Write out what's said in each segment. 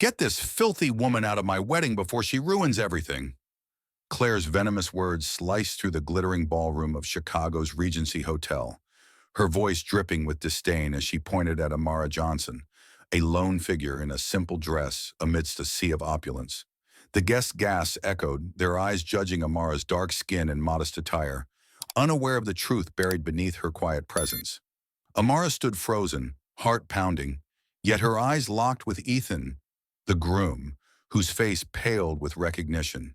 Get this filthy woman out of my wedding before she ruins everything. Claire's venomous words sliced through the glittering ballroom of Chicago's Regency Hotel, her voice dripping with disdain as she pointed at Amara Johnson, a lone figure in a simple dress amidst a sea of opulence. The guests' gasps echoed, their eyes judging Amara's dark skin and modest attire, unaware of the truth buried beneath her quiet presence. Amara stood frozen, heart pounding, yet her eyes locked with Ethan, the groom, whose face paled with recognition.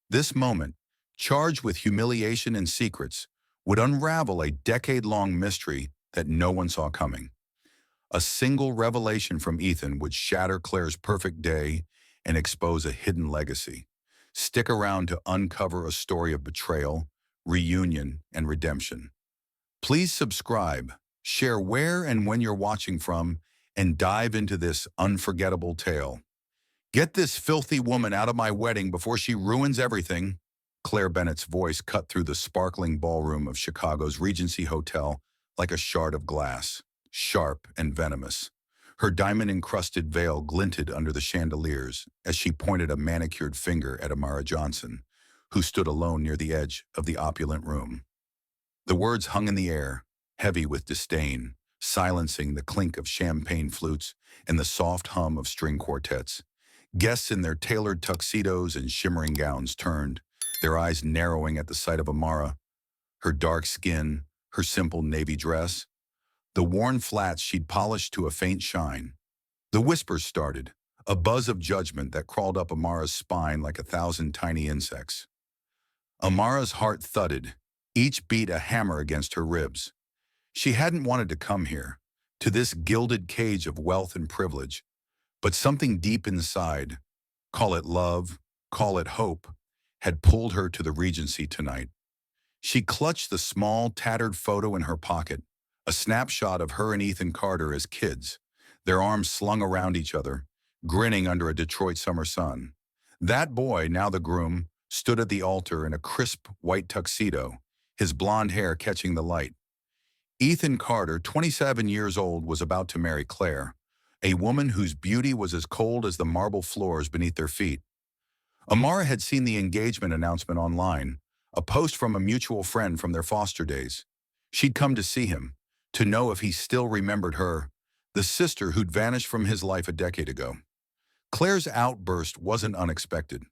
This moment, charged with humiliation and secrets, would unravel a decade-long mystery that no one saw coming. A single revelation from Ethan would shatter Claire's perfect day and expose a hidden legacy. Stick around to uncover a story of betrayal, reunion, and redemption. Please subscribe, share where and when you're watching from, and dive into this unforgettable tale. Get this filthy woman out of my wedding before she ruins everything. Claire Bennett's voice cut through the sparkling ballroom of Chicago's Regency Hotel like a shard of glass, sharp and venomous. Her diamond-encrusted veil glinted under the chandeliers as she pointed a manicured finger at Amara Johnson, who stood alone near the edge of the opulent room. The words hung in the air, heavy with disdain, silencing the clink of champagne flutes and the soft hum of string quartets. Guests in their tailored tuxedos and shimmering gowns turned, their eyes narrowing at the sight of Amara, her dark skin, her simple navy dress, the worn flats she'd polished to a faint shine. The whispers started, a buzz of judgment that crawled up Amara's spine like 1,000 tiny insects. Amara's heart thudded, each beat a hammer against her ribs. She hadn't wanted to come here, to this gilded cage of wealth and privilege, but something deep inside, call it love, call it hope, had pulled her to the Regency tonight. She clutched the small, tattered photo in her pocket, a snapshot of her and Ethan Carter as kids, their arms slung around each other, grinning under a Detroit summer sun. That boy, now the groom, stood at the altar in a crisp white tuxedo, his blonde hair catching the light. Ethan Carter, 27 years old, was about to marry Claire, a woman whose beauty was as cold as the marble floors beneath their feet. Amara had seen the engagement announcement online, a post from a mutual friend from their foster days. She'd come to see him, to know if he still remembered her, the sister who'd vanished from his life a decade ago. Claire's outburst wasn't unexpected.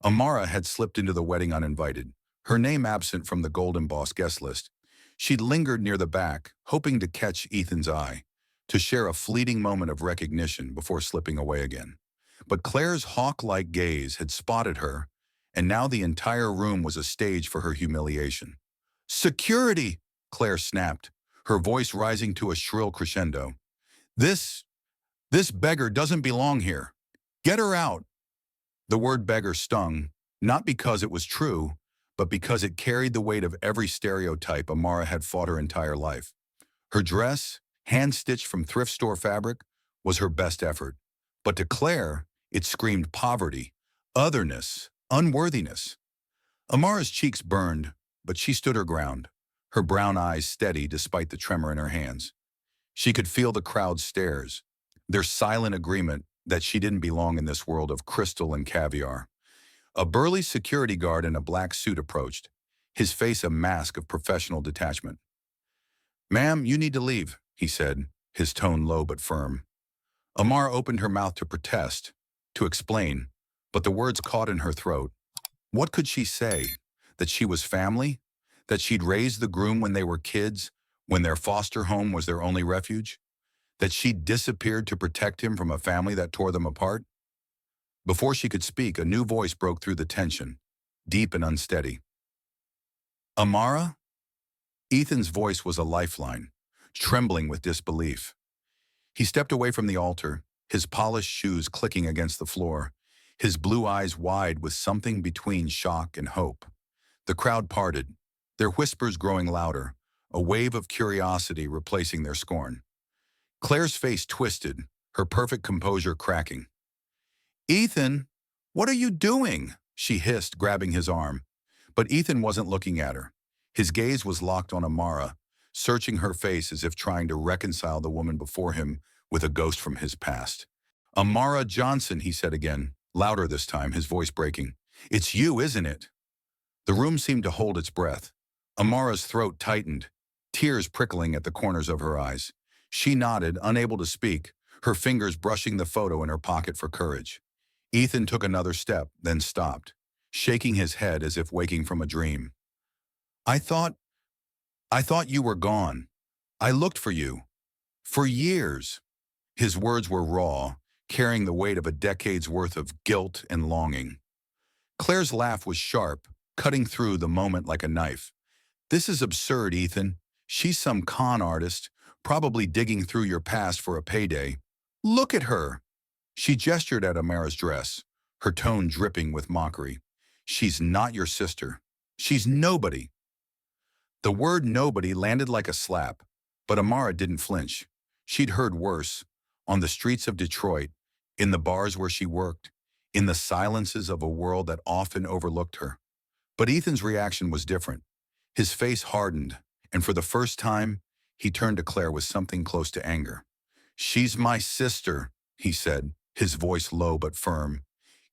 Amara had slipped into the wedding uninvited, her name absent from the Golden Boss guest list. She'd lingered near the back, hoping to catch Ethan's eye, to share a fleeting moment of recognition before slipping away again. But Claire's hawk-like gaze had spotted her, and now the entire room was a stage for her humiliation. "Security!" Claire snapped, her voice rising to a shrill crescendo. This beggar doesn't belong here. Get her out." The word beggar stung, not because it was true, but because it carried the weight of every stereotype Amara had fought her entire life. Her dress, hand-stitched from thrift store fabric, was her best effort. But to Claire, it screamed poverty, otherness, unworthiness. Amara's cheeks burned, but she stood her ground, her brown eyes steady despite the tremor in her hands. She could feel the crowd's stares, their silent agreement that she didn't belong in this world of crystal and caviar. A burly security guard in a black suit approached, his face a mask of professional detachment. "Ma'am, you need to leave," he said, his tone low but firm. Amara opened her mouth to protest, to explain, but the words caught in her throat. What could she say? That she was family? That she'd raised the groom when they were kids, when their foster home was their only refuge? That she'd disappeared to protect him from a family that tore them apart? Before she could speak, a new voice broke through the tension, deep and unsteady. "Amara?" Ethan's voice was a lifeline, trembling with disbelief. He stepped away from the altar, his polished shoes clicking against the floor, his blue eyes wide with something between shock and hope. The crowd parted, their whispers growing louder, a wave of curiosity replacing their scorn. Claire's face twisted, her perfect composure cracking. "Ethan, what are you doing?" she hissed, grabbing his arm. But Ethan wasn't looking at her. His gaze was locked on Amara, searching her face as if trying to reconcile the woman before him with a ghost from his past. Amara Johnson, he said again, louder this time, his voice breaking. It's you, isn't it? The room seemed to hold its breath. Amara's throat tightened, tears prickling at the corners of her eyes. She nodded, unable to speak, her fingers brushing the photo in her pocket for courage. Ethan took another step, then stopped, shaking his head as if waking from a dream. I thought, I thought you were gone. I looked for you. For years. His words were raw, carrying the weight of a decade's worth of guilt and longing. Claire's laugh was sharp, cutting through the moment like a knife. This is absurd, Ethan. She's some con artist, probably digging through your past for a payday. Look at her. She gestured at Amara's dress, her tone dripping with mockery. She's not your sister. She's nobody. The word nobody landed like a slap, but Amara didn't flinch. She'd heard worse, on the streets of Detroit, in the bars where she worked, in the silences of a world that often overlooked her. But Ethan's reaction was different. His face hardened, and for the first time, he turned to Claire with something close to anger. She's my sister, he said, his voice low but firm,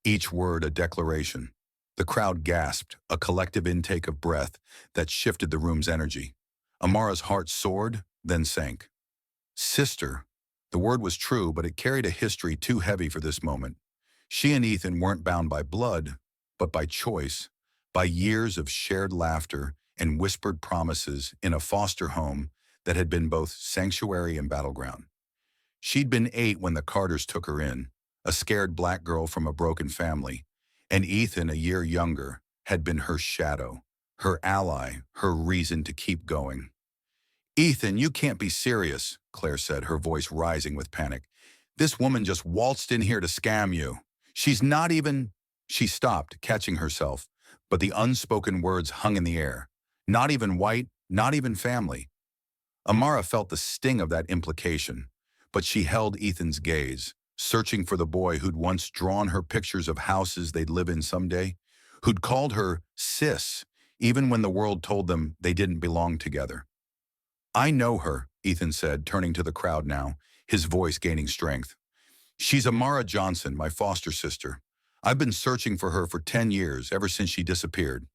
each word a declaration. The crowd gasped, a collective intake of breath that shifted the room's energy. Amara's heart soared, then sank. Sister. The word was true, but it carried a history too heavy for this moment. She and Ethan weren't bound by blood, but by choice, by years of shared laughter and whispered promises in a foster home that had been both sanctuary and battleground. She'd been 8 when the Carters took her in, a scared black girl from a broken family, and Ethan, a year younger, had been her shadow, her ally, her reason to keep going. Ethan, you can't be serious, Claire said, her voice rising with panic. This woman just waltzed in here to scam you. She's not even... She stopped, catching herself, but the unspoken words hung in the air. Not even white, not even family. Amara felt the sting of that implication, but she held Ethan's gaze, searching for the boy who'd once drawn her pictures of houses they'd live in someday, who'd called her sis, even when the world told them they didn't belong together. I know her, Ethan said, turning to the crowd now, his voice gaining strength. She's Amara Johnson, my foster sister. I've been searching for her for 10 years, ever since she disappeared.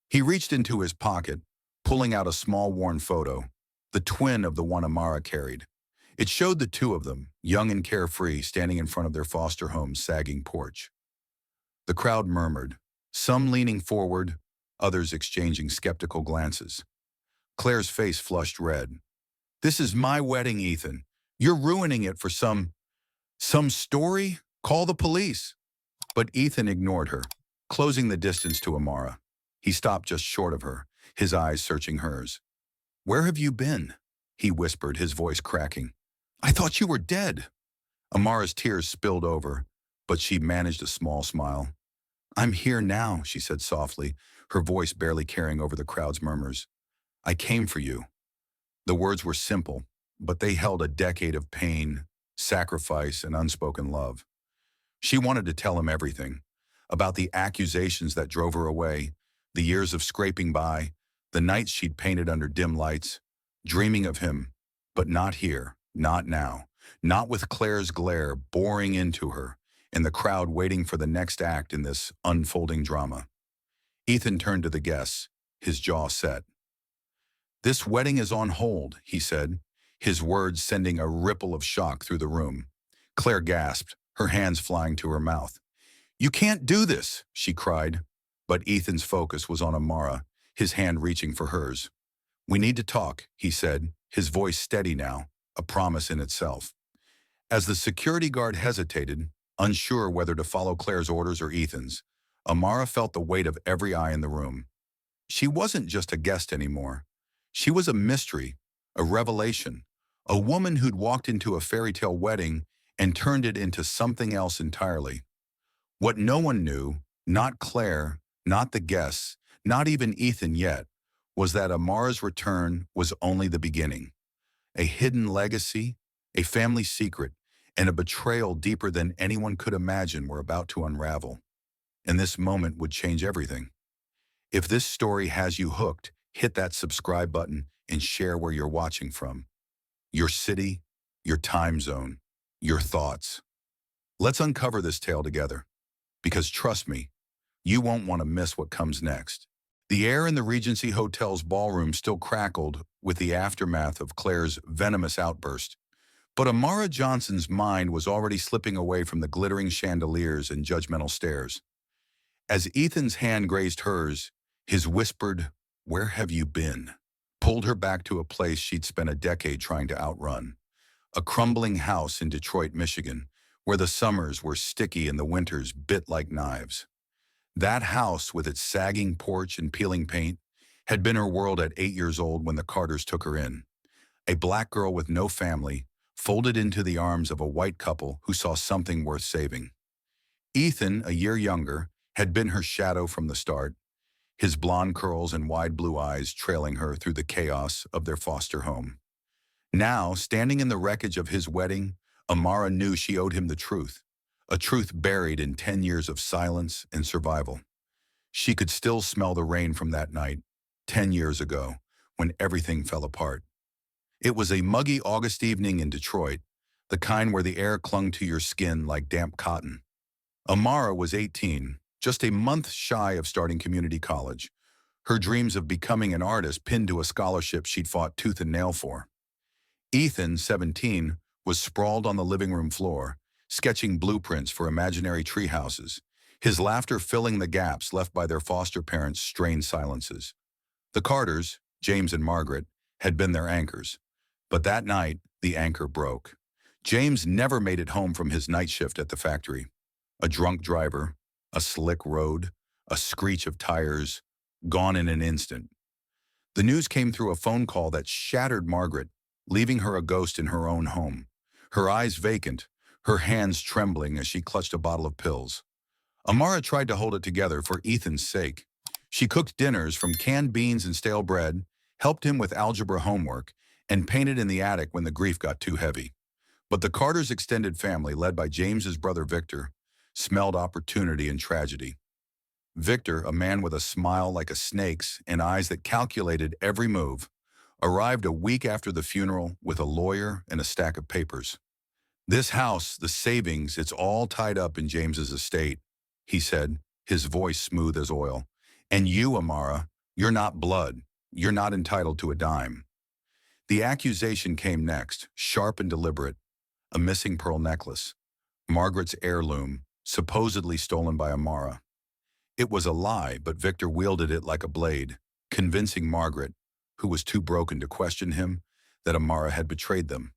He reached into his pocket, pulling out a small worn photo, the twin of the one Amara carried. It showed the two of them, young and carefree, standing in front of their foster home's sagging porch. The crowd murmured, some leaning forward, others exchanging skeptical glances. Claire's face flushed red. This is my wedding, Ethan. You're ruining it for some story? Call the police. But Ethan ignored her, closing the distance to Amara. He stopped just short of her, his eyes searching hers. Where have you been? He whispered, his voice cracking. I thought you were dead. Amara's tears spilled over, but she managed a small smile. I'm here now, she said softly, her voice barely carrying over the crowd's murmurs. I came for you. The words were simple, but they held a decade of pain, sacrifice, and unspoken love. She wanted to tell him everything, about the accusations that drove her away, the years of scraping by, the nights she'd painted under dim lights, dreaming of him, but not here, not now, not with Claire's glare boring into her, and the crowd waiting for the next act in this unfolding drama. Ethan turned to the guests, his jaw set. This wedding is on hold, he said, his words sending a ripple of shock through the room. Claire gasped, her hands flying to her mouth. You can't do this, she cried. But Ethan's focus was on Amara, his hand reaching for hers. We need to talk, he said, his voice steady now, a promise in itself. As the security guard hesitated, unsure whether to follow Claire's orders or Ethan's, Amara felt the weight of every eye in the room. She wasn't just a guest anymore. She was a mystery, a revelation, a woman who'd walked into a fairy tale wedding and turned it into something else entirely. What no one knew, not Claire, not the guests, not even Ethan yet, was that Amara's return was only the beginning. A hidden legacy, a family secret, and a betrayal deeper than anyone could imagine were about to unravel. And this moment would change everything. If this story has you hooked, hit that subscribe button and share where you're watching from. Your city, your time zone, your thoughts. Let's uncover this tale together, because trust me, you won't want to miss what comes next. The air in the Regency Hotel's ballroom still crackled with the aftermath of Claire's venomous outburst, but Amara Johnson's mind was already slipping away from the glittering chandeliers and judgmental stares. As Ethan's hand grazed hers, his whispered, "Where have you been?" pulled her back to a place she'd spent a decade trying to outrun. A crumbling house in Detroit, Michigan, where the summers were sticky and the winters bit like knives. That house, with its sagging porch and peeling paint, had been her world at 8 years old when the Carters took her in. A black girl with no family, folded into the arms of a white couple who saw something worth saving. Ethan, a year younger, had been her shadow from the start, his blonde curls and wide blue eyes trailing her through the chaos of their foster home. Now, standing in the wreckage of his wedding, Amara knew she owed him the truth, a truth buried in 10 years of silence and survival. She could still smell the rain from that night, 10 years ago, when everything fell apart. It was a muggy August evening in Detroit, the kind where the air clung to your skin like damp cotton. Amara was 18, just a month shy of starting community college, her dreams of becoming an artist pinned to a scholarship she'd fought tooth and nail for. Ethan, 17, was sprawled on the living room floor, sketching blueprints for imaginary treehouses, his laughter filling the gaps left by their foster parents' strained silences. The Carters, James and Margaret, had been their anchors, but that night, the anchor broke. James never made it home from his night shift at the factory. A drunk driver, a slick road, a screech of tires, gone in an instant. The news came through a phone call that shattered Margaret, leaving her a ghost in her own home, her eyes vacant, her hands trembling as she clutched a bottle of pills. Amara tried to hold it together for Ethan's sake. She cooked dinners from canned beans and stale bread, helped him with algebra homework, and painted in the attic when the grief got too heavy. But the Carters' extended family, led by James's brother Victor, smelled opportunity and tragedy. Victor, a man with a smile like a snake's and eyes that calculated every move, arrived a week after the funeral with a lawyer and a stack of papers. "This house, the savings, it's all tied up in James's estate," he said, his voice smooth as oil. "And you, Amara, you're not blood. You're not entitled to a dime." The accusation came next, sharp and deliberate. A missing pearl necklace, Margaret's heirloom, supposedly stolen by Amara. It was a lie, but Victor wielded it like a blade, convincing Margaret, who was too broken to question him, that Amara had betrayed them.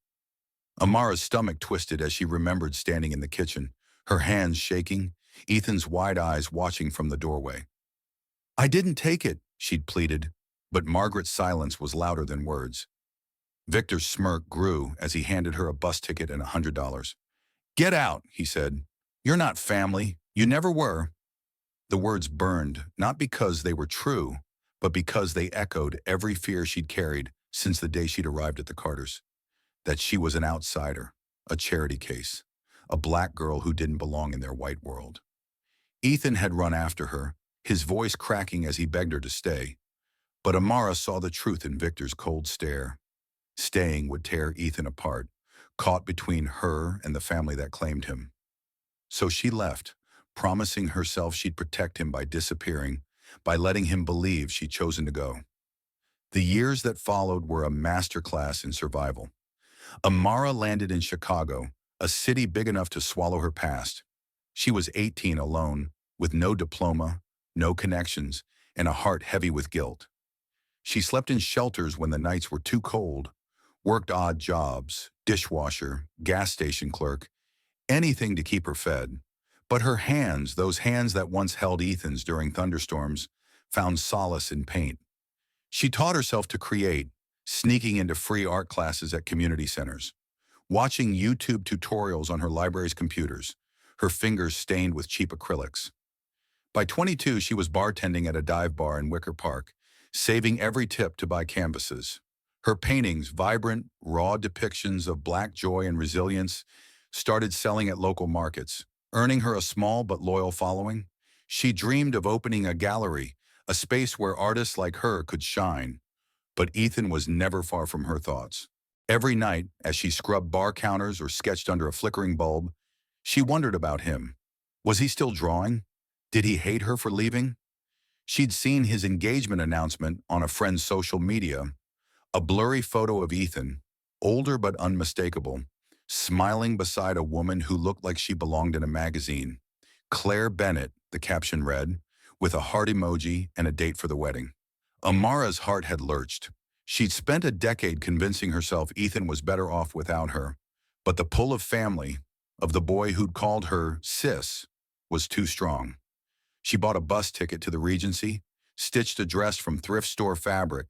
Amara's stomach twisted as she remembered standing in the kitchen, her hands shaking, Ethan's wide eyes watching from the doorway. "I didn't take it," she'd pleaded, but Margaret's silence was louder than words. Victor's smirk grew as he handed her a bus ticket and $100. "Get out," he said. "You're not family. You never were." The words burned, not because they were true, but because they echoed every fear she'd carried since the day she'd arrived at the Carters. That she was an outsider, a charity case, a black girl who didn't belong in their white world. Ethan had run after her, his voice cracking as he begged her to stay. But Amara saw the truth in Victor's cold stare. Staying would tear Ethan apart, caught between her and the family that claimed him. So she left, promising herself she'd protect him by disappearing, by letting him believe she'd chosen to go. The years that followed were a masterclass in survival. Amara landed in Chicago, a city big enough to swallow her past. She was 18 alone, with no diploma, no connections, and a heart heavy with guilt. She slept in shelters when the nights were too cold, worked odd jobs, dishwasher, gas station clerk, anything to keep her fed. But her hands, those hands that once held Ethan's during thunderstorms, found solace in paint. She taught herself to create, sneaking into free art classes at community centers, watching YouTube tutorials on her library's computers, her fingers stained with cheap acrylics. By 22, she was bartending at a dive bar in Wicker Park, saving every tip to buy canvases. Her paintings, vibrant, raw depictions of Black joy and resilience, started selling at local markets, earning her a small but loyal following. She dreamed of opening a gallery, a space where artists like her could shine. But Ethan was never far from her thoughts. Every night, as she scrubbed bar counters or sketched under a flickering bulb, She wondered about him. Was he still drawing? Did he hate her for leaving? She'd seen his engagement announcement on a friend's social media, a blurry photo of Ethan, older but unmistakable, smiling beside a woman who looked like she belonged in a magazine. Claire Bennett, the caption read, with a heart emoji and a date for the wedding. Amara's heart had lurched. She'd spent a decade convincing herself Ethan was better off without her, but the pull of family, of the boy who'd called her sis, was too strong. She bought a bus ticket to the Regency, stitched a dress from thrift store fabric,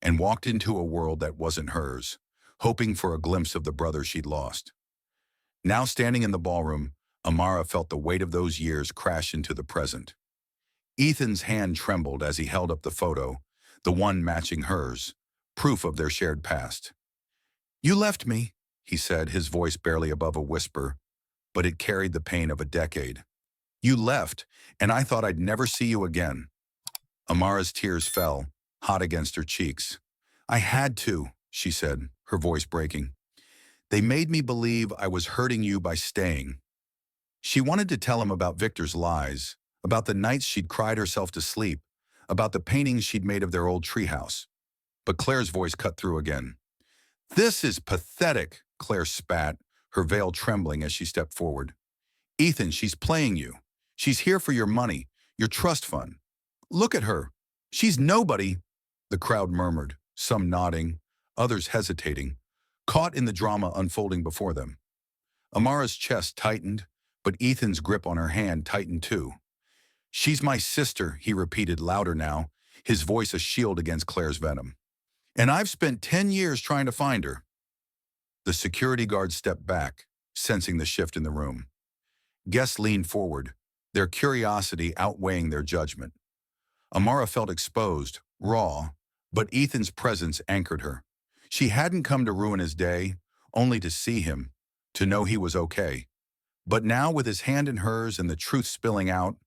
and walked into a world that wasn't hers, hoping for a glimpse of the brother she'd lost. Now standing in the ballroom, Amara felt the weight of those years crash into the present. Ethan's hand trembled as he held up the photo, the one matching hers, proof of their shared past. "You left me," he said, his voice barely above a whisper, but it carried the pain of a decade. "You left, and I thought I'd never see you again." Amara's tears fell, hot against her cheeks. "I had to," she said, her voice breaking. "They made me believe I was hurting you by staying." She wanted to tell him about Victor's lies, about the nights she'd cried herself to sleep, about the paintings she'd made of their old treehouse. But Claire's voice cut through again. "This is pathetic," Claire spat, her veil trembling as she stepped forward. "Ethan, she's playing you. She's here for your money, your trust fund. Look at her. She's nobody," the crowd murmured, some nodding, others hesitating, caught in the drama unfolding before them. Amara's chest tightened, but Ethan's grip on her hand tightened too. "She's my sister," he repeated louder now, his voice a shield against Claire's venom. "And I've spent 10 years trying to find her." The security guard stepped back, sensing the shift in the room. Guests leaned forward, their curiosity outweighing their judgment. Amara felt exposed, raw, but Ethan's presence anchored her. She hadn't come to ruin his day, only to see him, to know he was okay. But now, with his hand in hers and the truth spilling out,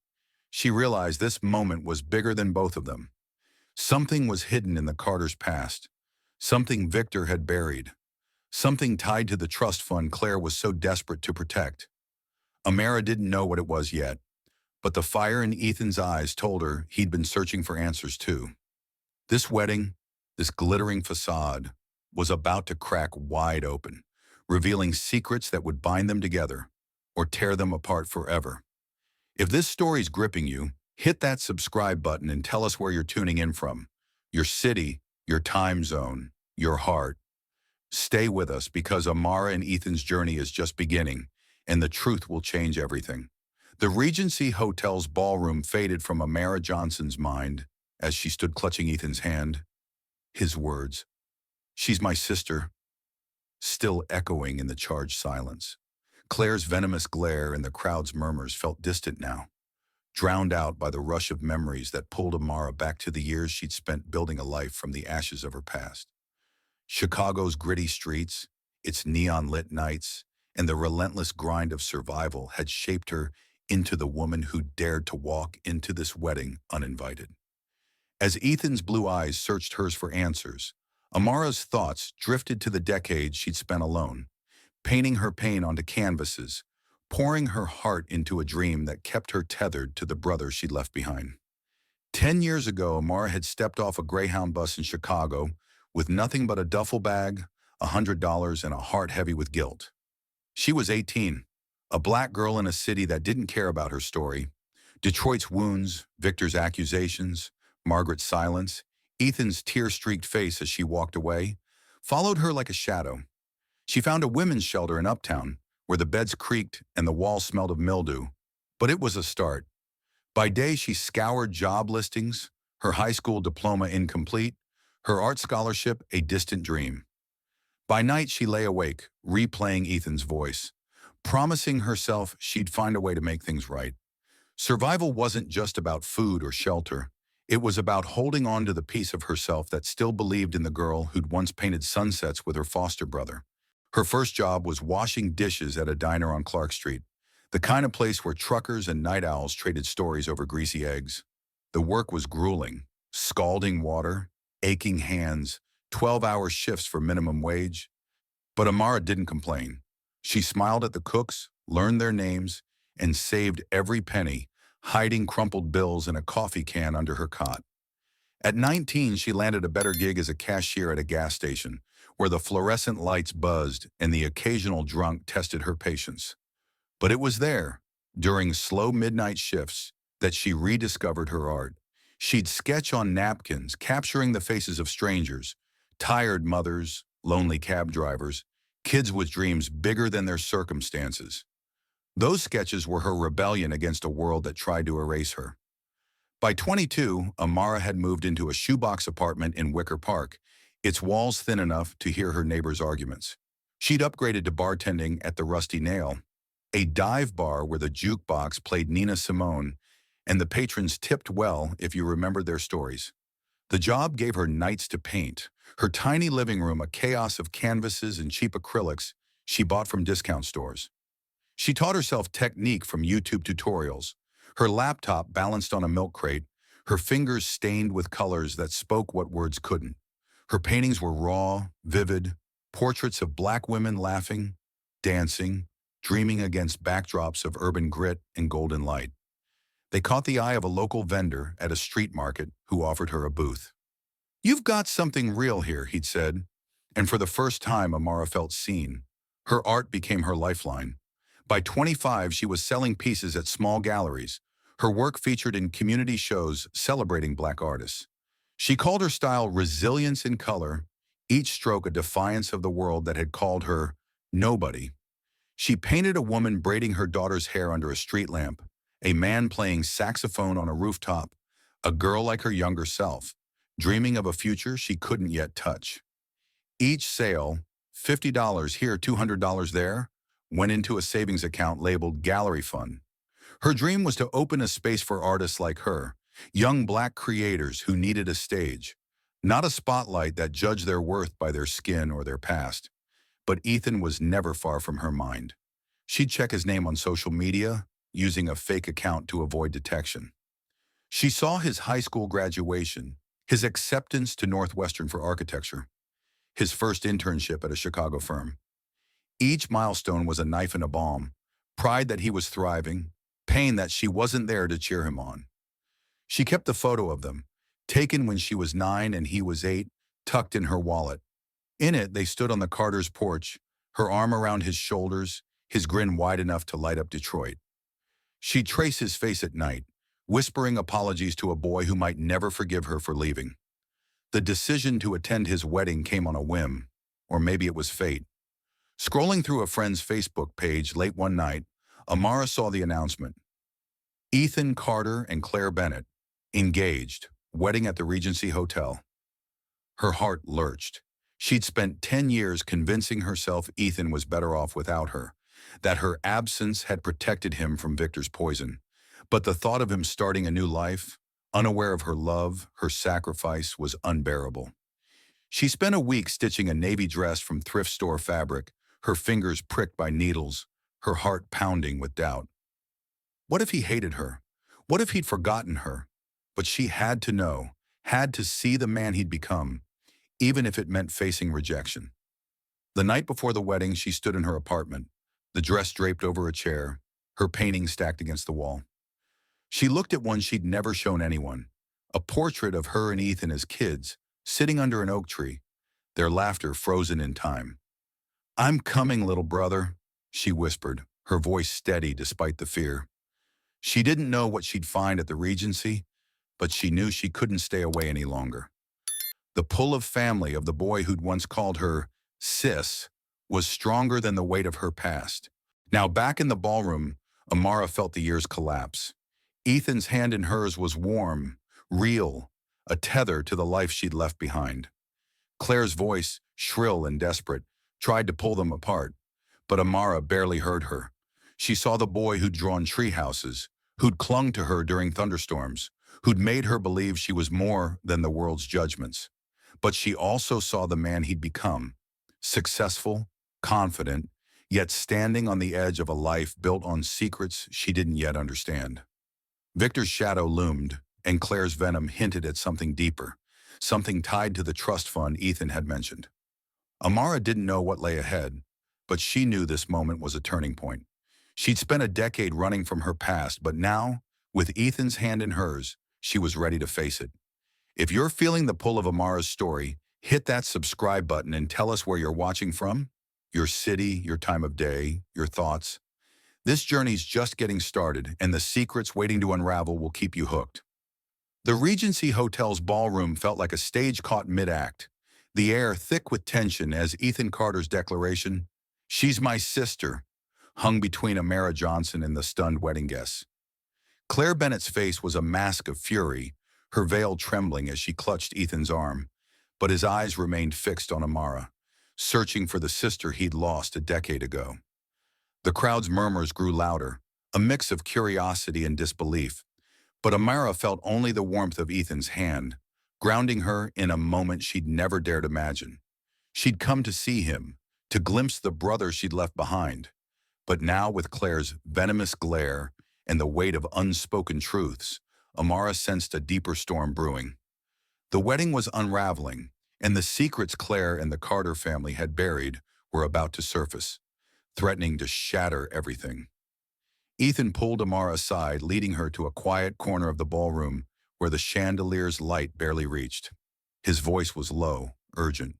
she realized this moment was bigger than both of them. Something was hidden in the Carters' past, something Victor had buried, something tied to the trust fund Claire was so desperate to protect. Amara didn't know what it was yet, but the fire in Ethan's eyes told her he'd been searching for answers too. This wedding, this glittering facade, was about to crack wide open, revealing secrets that would bind them together or tear them apart forever. If this story's gripping you, hit that subscribe button and tell us where you're tuning in from. Your city, your time zone, your heart. Stay with us because Amara and Ethan's journey is just beginning, and the truth will change everything. The Regency Hotel's ballroom faded from Amara Johnson's mind as she stood clutching Ethan's hand. His words, "She's my sister," still echoing in the charged silence. Claire's venomous glare and the crowd's murmurs felt distant now, drowned out by the rush of memories that pulled Amara back to the years she'd spent building a life from the ashes of her past. Chicago's gritty streets, its neon-lit nights, and the relentless grind of survival had shaped her into the woman who dared to walk into this wedding uninvited. As Ethan's blue eyes searched hers for answers, Amara's thoughts drifted to the decades she'd spent alone, painting her pain onto canvases, pouring her heart into a dream that kept her tethered to the brother she'd left behind. 10 years ago, Amara had stepped off a Greyhound bus in Chicago with nothing but a duffel bag, $100, and a heart heavy with guilt. She was 18, a black girl in a city that didn't care about her story. Detroit's wounds, Victor's accusations, Margaret's silence, Ethan's tear-streaked face as she walked away, followed her like a shadow. She found a women's shelter in Uptown, where the beds creaked and the walls smelled of mildew. But it was a start. By day, she scoured job listings, her high school diploma incomplete, her art scholarship a distant dream. By night, she lay awake, replaying Ethan's voice, promising herself she'd find a way to make things right. Survival wasn't just about food or shelter. It was about holding on to the piece of herself that still believed in the girl who'd once painted sunsets with her foster brother. Her first job was washing dishes at a diner on Clark Street, the kind of place where truckers and night owls traded stories over greasy eggs. The work was grueling, scalding water, aching hands, 12-hour shifts for minimum wage. But Amara didn't complain. She smiled at the cooks, learned their names, and saved every penny, hiding crumpled bills in a coffee can under her cot. At 19, she landed a better gig as a cashier at a gas station, where the fluorescent lights buzzed and the occasional drunk tested her patience. But it was there, during slow midnight shifts, that she rediscovered her art. She'd sketch on napkins, capturing the faces of strangers, tired mothers, lonely cab drivers, kids with dreams bigger than their circumstances. Those sketches were her rebellion against a world that tried to erase her. By 22, Amara had moved into a shoebox apartment in Wicker Park, its walls thin enough to hear her neighbors' arguments. She'd upgraded to bartending at the Rusty Nail, a dive bar where the jukebox played Nina Simone, and the patrons tipped well if you remembered their stories. The job gave her nights to paint, her tiny living room a chaos of canvases and cheap acrylics she bought from discount stores. She taught herself technique from YouTube tutorials, her laptop balanced on a milk crate, her fingers stained with colors that spoke what words couldn't. Her paintings were raw, vivid, portraits of black women laughing, dancing, dreaming against backdrops of urban grit and golden light. They caught the eye of a local vendor at a street market who offered her a booth. "You've got something real here," he'd said, and for the first time Amara felt seen. Her art became her lifeline. By 25, she was selling pieces at small galleries, her work featured in community shows celebrating Black artists. She called her style resilience in color, each stroke a defiance of the world that had called her nobody. She painted a woman braiding her daughter's hair under a street lamp, a man playing saxophone on a rooftop, a girl like her younger self, dreaming of a future she couldn't yet touch. Each sale, $50 here, $200 there, went into a savings account labeled Gallery Fund. Her dream was to open a space for artists like her, young Black creators who needed a stage, not a spotlight that judged their worth by their skin or their past. But Ethan was never far from her mind. She'd check his name on social media, using a fake account to avoid detection. She saw his high school graduation, his acceptance to Northwestern for architecture, his first internship at a Chicago firm. Each milestone was a knife in a balm, pride that he was thriving, pain that she wasn't there to cheer him on. She kept the photo of them, taken when she was 9 and he was 8, tucked in her wallet. In it, they stood on the Carter's porch, her arm around his shoulders, his grin wide enough to light up Detroit. She'd trace his face at night, whispering apologies to a boy who might never forgive her for leaving. The decision to attend his wedding came on a whim, or maybe it was fate. Scrolling through a friend's Facebook page late one night, Amara saw the announcement. Ethan Carter and Claire Bennett, engaged, wedding at the Regency Hotel. Her heart lurched. She'd spent 10 years convincing herself Ethan was better off without her, that her absence had protected him from Victor's poison. But the thought of him starting a new life, unaware of her love, her sacrifice, was unbearable. She spent a week stitching a navy dress from thrift store fabric, her fingers pricked by needles, her heart pounding with doubt. What if he hated her? What if he'd forgotten her? But she had to know, had to see the man he'd become, even if it meant facing rejection. The night before the wedding, she stood in her apartment, the dress draped over a chair, her painting stacked against the wall. She looked at one she'd never shown anyone, a portrait of her and Ethan as kids, sitting under an oak tree, their laughter frozen in time. "I'm coming, little brother," she whispered, her voice steady despite the fear. She didn't know what she'd find at the Regency, but she knew she couldn't stay away any longer. The pull of family of the boy who'd once called her sis was stronger than the weight of her past. Now back in the ballroom, Amara felt the years collapse. Ethan's hand in hers was warm, real, a tether to the life she'd left behind. Claire's voice, shrill and desperate, tried to pull them apart, but Amara barely heard her. She saw the boy who'd drawn tree houses, who'd clung to her during thunderstorms, who'd made her believe she was more than the world's judgments. But she also saw the man he'd become, successful, confident, yet standing on the edge of a life built on secrets she didn't yet understand. Victor's shadow loomed, and Claire's venom hinted at something deeper, something tied to the trust fund Ethan had mentioned. Amara didn't know what lay ahead, but she knew this moment was a turning point. She'd spent a decade running from her past, but now, with Ethan's hand in hers, she was ready to face it. If you're feeling the pull of Amara's story, hit that subscribe button and tell us where you're watching from, your city, your time of day, your thoughts. This journey's just getting started, and the secrets waiting to unravel will keep you hooked. The Regency Hotel's ballroom felt like a stage caught mid-act, the air thick with tension as Ethan Carter's declaration, "She's my sister," hung between Amara Johnson and the stunned wedding guests. Claire Bennett's face was a mask of fury, her veil trembling as she clutched Ethan's arm, but his eyes remained fixed on Amara, searching for the sister he'd lost a decade ago. The crowd's murmurs grew louder, a mix of curiosity and disbelief, but Amara felt only the warmth of Ethan's hand, grounding her in a moment she'd never dared imagine. She'd come to see him, to glimpse the brother she'd left behind, but now with Claire's venomous glare and the weight of unspoken truths, Amara sensed a deeper storm brewing. The wedding was unraveling, and the secrets Claire and the Carter family had buried were about to surface, threatening to shatter everything. Ethan pulled Amara aside, leading her to a quiet corner of the ballroom where the chandelier's light barely reached. His voice was low, urgent.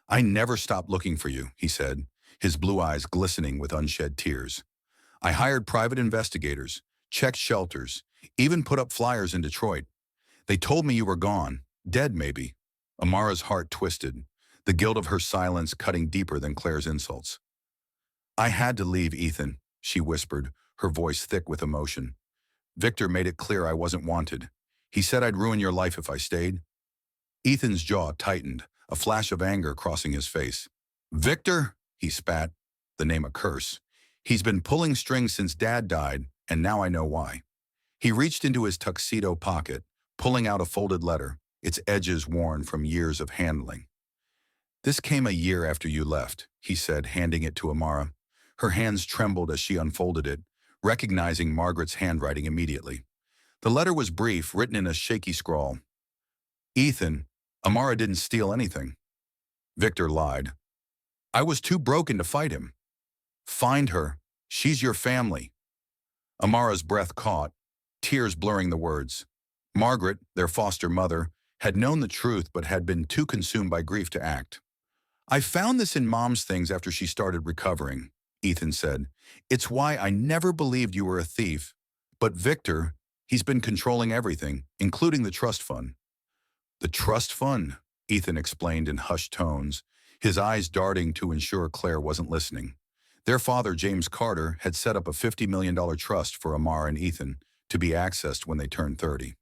"I never stopped looking for you," he said, his blue eyes glistening with unshed tears. "I hired private investigators, checked shelters, even put up flyers in Detroit. They told me you were gone, dead maybe." Amara's heart twisted, the guilt of her silence cutting deeper than Claire's insults. "I had to leave, Ethan," she whispered, her voice thick with emotion. "Victor made it clear I wasn't wanted. He said I'd ruin your life if I stayed." Ethan's jaw tightened, a flash of anger crossing his face. "Victor?" he spat, the name a curse. "He's been pulling strings since Dad died, and now I know why." He reached into his tuxedo pocket, pulling out a folded letter, its edges worn from years of handling. "This came a year after you left," he said, handing it to Amara. Her hands trembled as she unfolded it, recognizing Margaret's handwriting immediately. The letter was brief, written in a shaky scrawl. "Ethan, Amara didn't steal anything." Victor lied. "I was too broken to fight him." "Find her. She's your family." Amara's breath caught, tears blurring the words. Margaret, their foster mother, had known the truth but had been too consumed by grief to act. "I found this in Mom's things after she started recovering," Ethan said. "It's why I never believed you were a thief. But Victor, he's been controlling everything, including the trust fund." "The trust fund," Ethan explained in hushed tones, his eyes darting to ensure Claire wasn't listening. Their father, James Carter, had set up a $50 million trust for Amara and Ethan to be accessed when they turned 30.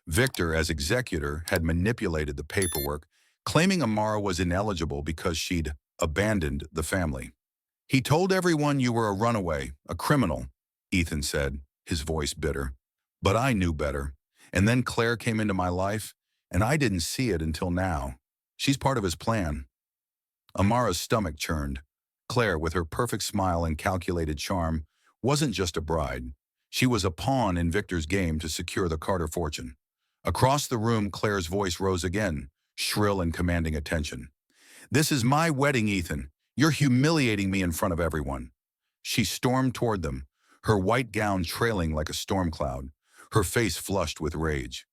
Victor, as executor, had manipulated the paperwork, claiming Amara was ineligible because she'd abandoned the family. "He told everyone you were a runaway, a criminal," Ethan said, his voice bitter. "But I knew better. And then Claire came into my life, and I didn't see it until now. She's part of his plan." Amara's stomach churned. Claire, with her perfect smile and calculated charm, wasn't just a bride. She was a pawn in Victor's game to secure the Carter fortune. Across the room, Claire's voice rose again, shrill and commanding attention. "This is my wedding, Ethan. You're humiliating me in front of everyone." She stormed toward them, her white gown trailing like a storm cloud, her face flushed with rage.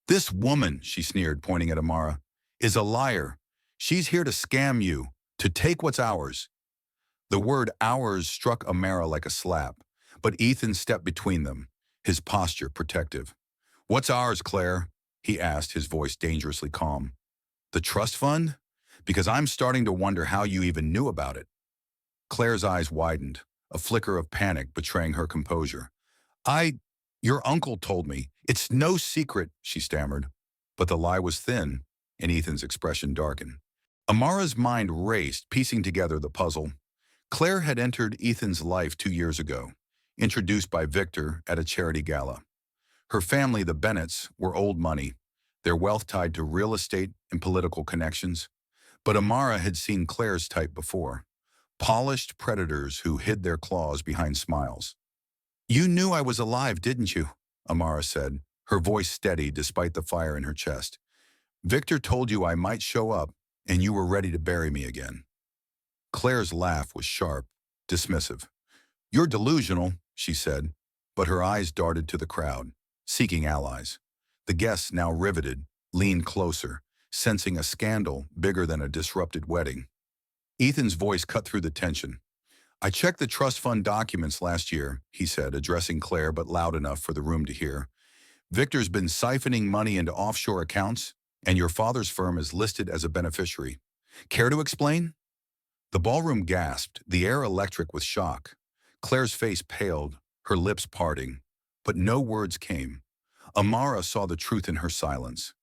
"This woman," she sneered, pointing at Amara, "is a liar. She's here to scam you, to take what's ours." The word ours struck Amara like a slap, but Ethan stepped between them, his posture protective. "What's ours, Claire?" he asked, his voice dangerously calm. "The trust fund? Because I'm starting to wonder how you even knew about it." Claire's eyes widened, a flicker of panic betraying her composure. Your uncle told me. It's no secret," she stammered. But the lie was thin, and Ethan's expression darkened. Amara's mind raced, piecing together the puzzle. Claire had entered Ethan's life 2 years ago, introduced by Victor at a charity gala. Her family, the Bennetts, were old money, their wealth tied to real estate and political connections. But Amara had seen Claire's type before, polished predators who hid their claws behind smiles. "You knew I was alive, didn't you?" Amara said, her voice steady despite the fire in her chest. "Victor told you I might show up, and you were ready to bury me again." Claire's laugh was sharp, dismissive. You're delusional, she said, but her eyes darted to the crowd, seeking allies. The guests, now riveted, leaned closer, sensing a scandal bigger than a disrupted wedding. Ethan's voice cut through the tension. I checked the trust fund documents last year, he said, addressing Claire but loud enough for the room to hear. Victor's been siphoning money into offshore accounts, and your father's firm is listed as a beneficiary. Care to explain? The ballroom gasped, the air electric with shock. Claire's face paled, her lips parting, but no words came. Amara saw the truth in her silence.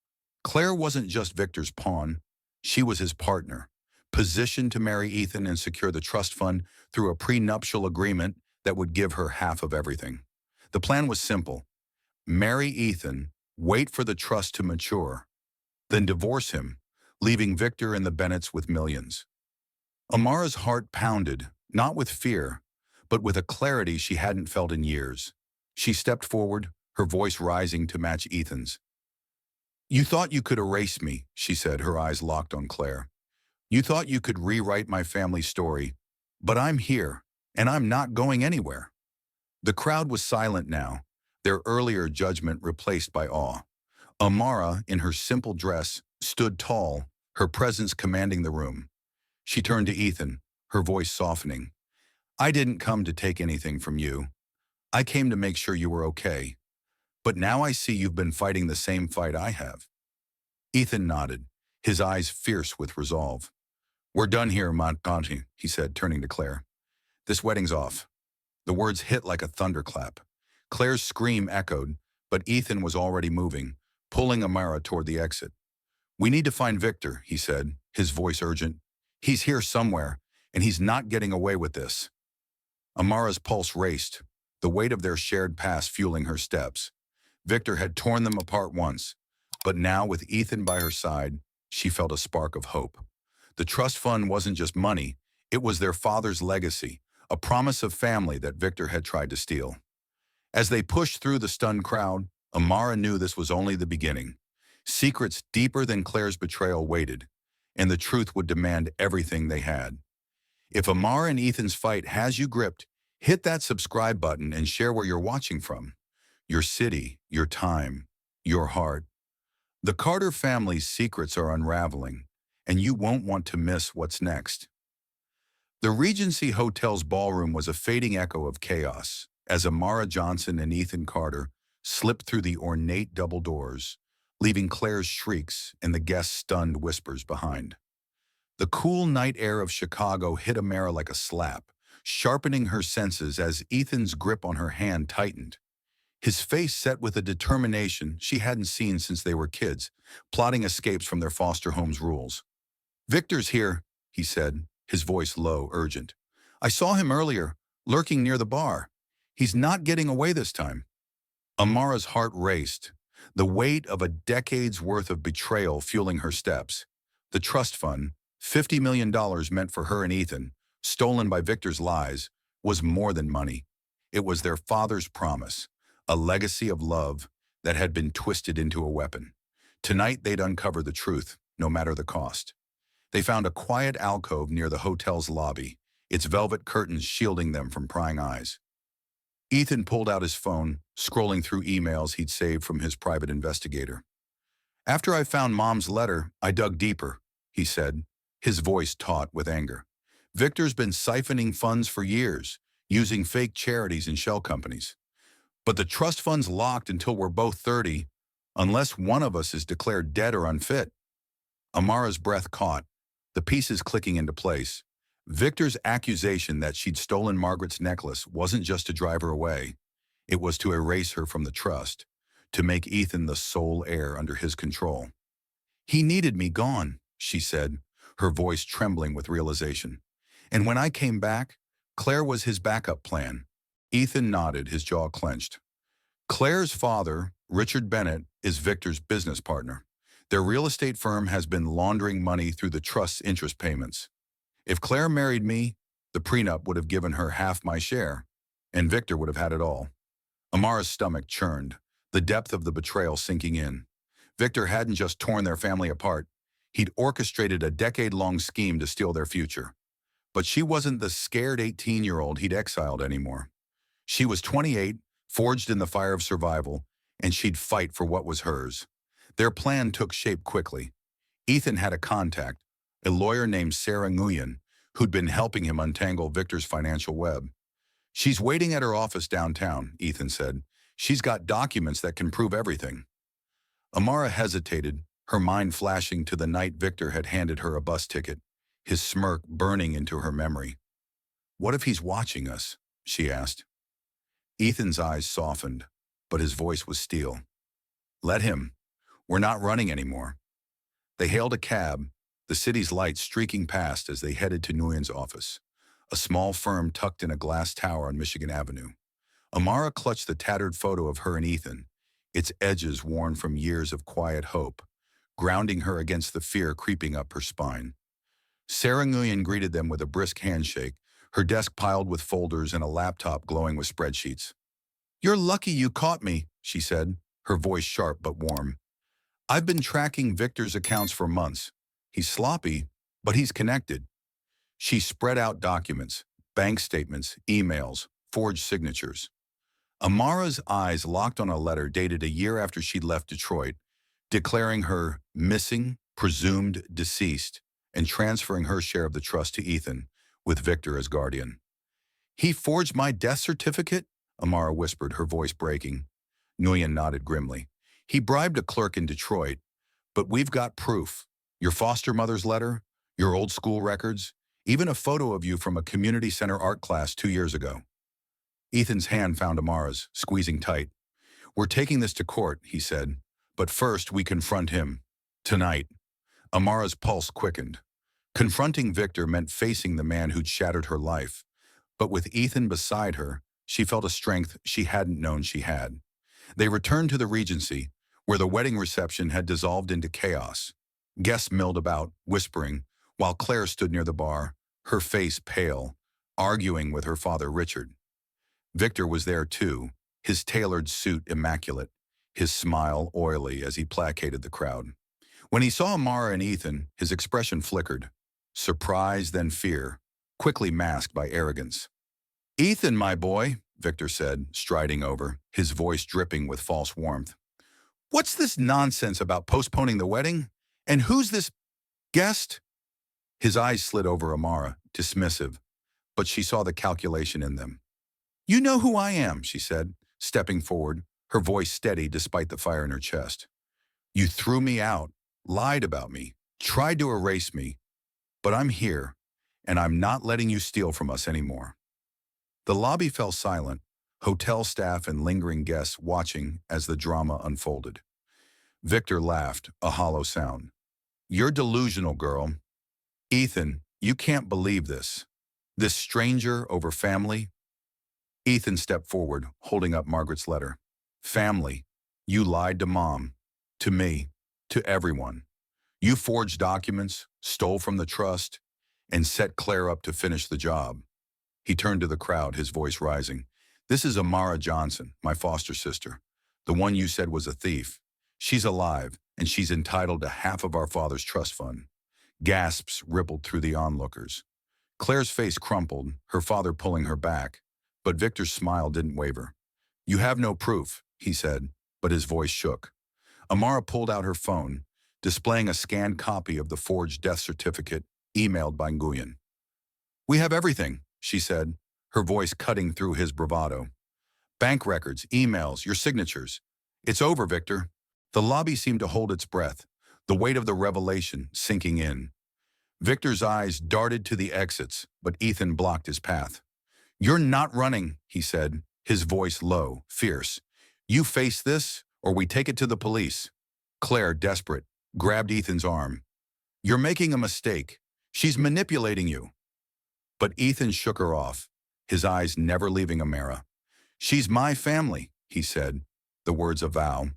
Claire wasn't just Victor's pawn, she was his partner, positioned to marry Ethan and secure the trust fund through a prenuptial agreement that would give her half of everything. The plan was simple. Marry Ethan, wait for the trust to mature, then divorce him, leaving Victor and the Bennetts with millions. Amara's heart pounded, not with fear, but with a clarity she hadn't felt in years. She stepped forward, her voice rising to match Ethan's. You thought you could erase me, she said, her eyes locked on Claire. You thought you could rewrite my family story, but I'm here, and I'm not going anywhere. The crowd was silent now, their earlier judgment replaced by awe. Amara, in her simple dress, stood tall, her presence commanding the room. She turned to Ethan, her voice softening. I didn't come to take anything from you. I came to make sure you were okay. But now I see you've been fighting the same fight I have. Ethan nodded, his eyes fierce with resolve. We're done here, Montgomery, he said, turning to Claire. This wedding's off. The words hit like a thunderclap. Claire's scream echoed, but Ethan was already moving, pulling Amara toward the exit. We need to find Victor, he said, his voice urgent. He's here somewhere, and he's not getting away with this. Amara's pulse raced, the weight of their shared past fueling her steps. Victor had torn them apart once, but now with Ethan by her side, she felt a spark of hope. The trust fund wasn't just money, it was their father's legacy, a promise of family that Victor had tried to steal. As they pushed through the stunned crowd, Amara knew this was only the beginning. Secrets deeper than Claire's betrayal waited, and the truth would demand everything they had. If Amara and Ethan's fight has you gripped, hit that subscribe button and share where you're watching from. Your city, your time, your heart. The Carter family's secrets are unraveling, and you won't want to miss what's next. The Regency Hotel's ballroom was a fading echo of chaos as Amara Johnson and Ethan Carter slipped through the ornate double doors, leaving Claire's shrieks and the guests' stunned whispers behind. The cool night air of Chicago hit Amara like a slap, sharpening her senses as Ethan's grip on her hand tightened. His face set with a determination she hadn't seen since they were kids, plotting escapes from their foster home's rules. Victor's here, he said, his voice low, urgent. I saw him earlier, lurking near the bar. He's not getting away this time. Amara's heart raced, the weight of a decade's worth of betrayal fueling her steps. The trust fund, $50 million meant for her and Ethan, stolen by Victor's lies, was more than money. It was their father's promise, a legacy of love that had been twisted into a weapon. Tonight they'd uncover the truth, no matter the cost. They found a quiet alcove near the hotel's lobby, its velvet curtains shielding them from prying eyes. Ethan pulled out his phone, scrolling through emails he'd saved from his private investigator. After I found Mom's letter, I dug deeper, he said, his voice taut with anger. Victor's been siphoning funds for years, using fake charities and shell companies. But the trust fund's locked until we're both 30, unless one of us is declared dead or unfit. Amara's breath caught, the pieces clicking into place. Victor's accusation that she'd stolen Margaret's necklace wasn't just to drive her away. It was to erase her from the trust, to make Ethan the sole heir under his control. He needed me gone, she said, her voice trembling with realization. And when I came back, Claire was his backup plan. Ethan nodded, his jaw clenched. Claire's father, Richard Bennett, is Victor's business partner. Their real estate firm has been laundering money through the trust's interest payments. If Claire married me, the prenup would have given her half my share, and Victor would have had it all. Amara's stomach churned, the depth of the betrayal sinking in. Victor hadn't just torn their family apart, he'd orchestrated a decade-long scheme to steal their future. But she wasn't the scared 18-year-old he'd exiled anymore. She was 28, forged in the fire of survival, and she'd fight for what was hers. Their plan took shape quickly. Ethan had a contact, a lawyer named Sarah Nguyen, who'd been helping him untangle Victor's financial web. "She's waiting at her office downtown," Ethan said. "She's got documents that can prove everything." Amara hesitated, her mind flashing to the night Victor had handed her a bus ticket, his smirk burning into her memory. "What if he's watching us?" she asked. Ethan's eyes softened, but his voice was steel. "Let him. We're not running anymore." They hailed a cab, the city's lights streaking past as they headed to Nguyen's office, a small firm tucked in a glass tower on Michigan Avenue. Amara clutched the tattered photo of her and Ethan, its edges worn from years of quiet hope, grounding her against the fear creeping up her spine. Sarah Nguyen greeted them with a brisk handshake, her desk piled with folders and a laptop glowing with spreadsheets. "You're lucky you caught me," she said, her voice sharp but warm. "I've been tracking Victor's accounts for months. He's sloppy, but he's connected." She spread out documents, bank statements, emails, forged signatures. Amara's eyes locked on a letter dated a year after she'd left Detroit, declaring her missing, presumed deceased, and transferring her share of the trust to Ethan, with Victor as guardian. "He forged my death certificate?" Amara whispered, her voice breaking. Nguyen nodded grimly. "He bribed a clerk in Detroit, but we've got proof. Your foster mother's letter, your old school records, even a photo of you from a community center art class 2 years ago." Ethan's hand found Amara's, squeezing tight. "We're taking this to court," he said, "but first we confront him. Tonight." Amara's pulse quickened. Confronting Victor meant facing the man who'd shattered her life. But with Ethan beside her, she felt a strength she hadn't known she had. They returned to the Regency, where the wedding reception had dissolved into chaos. Guests milled about, whispering, while Claire stood near the bar, her face pale, arguing with her father Richard. Victor was there too, his tailored suit immaculate, his smile oily as he placated the crowd. When he saw Amara and Ethan, his expression flickered. Surprise, then fear, quickly masked by arrogance. "Ethan, my boy," Victor said, striding over, his voice dripping with false warmth. "What's this nonsense about postponing the wedding? And who's this guest?" His eyes slid over Amara, dismissive, but she saw the calculation in them. "You know who I am," she said, stepping forward, her voice steady despite the fire in her chest. "You threw me out, lied about me, tried to erase me, but I'm here, and I'm not letting you steal from us anymore." The lobby fell silent, hotel staff and lingering guests watching as the drama unfolded. Victor laughed, a hollow sound. "You're delusional, girl. Ethan, you can't believe this. This stranger over family." Ethan stepped forward, holding up Margaret's letter. "Family. You lied to Mom, to me, to everyone. You forged documents, stole from the trust, and set Claire up to finish the job." He turned to the crowd, his voice rising. "This is Amara Johnson, my foster sister, the one you said was a thief. She's alive, and she's entitled to half of our father's trust fund." Gasps rippled through the onlookers. Claire's face crumpled, her father pulling her back, but Victor's smile didn't waver. "You have no proof," he said, but his voice shook. Amara pulled out her phone, displaying a scanned copy of the forged death certificate emailed by Nguyen. "We have everything," she said, her voice cutting through his bravado. "Bank records, emails, your signatures. It's over, Victor." The lobby seemed to hold its breath, the weight of the revelation sinking in. Victor's eyes darted to the exits, but Ethan blocked his path. "You're not running," he said, his voice low, fierce. "You face this, or we take it to the police." Claire, desperate, grabbed Ethan's arm. "You're making a mistake. She's manipulating you." But Ethan shook her off, his eyes never leaving Amara. "She's my family," he said, the words a vow.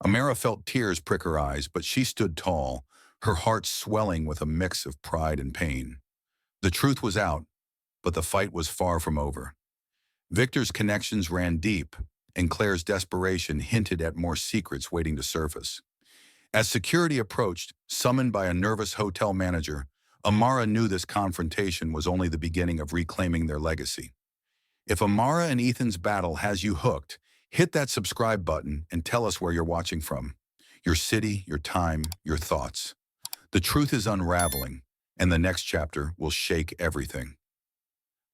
Amara felt tears prick her eyes, but she stood tall, her heart swelling with a mix of pride and pain. The truth was out, but the fight was far from over. Victor's connections ran deep, and Claire's desperation hinted at more secrets waiting to surface. As security approached, summoned by a nervous hotel manager, Amara knew this confrontation was only the beginning of reclaiming their legacy. If Amara and Ethan's battle has you hooked, hit that subscribe button and tell us where you're watching from. Your city, your time, your thoughts. The truth is unraveling, and the next chapter will shake everything.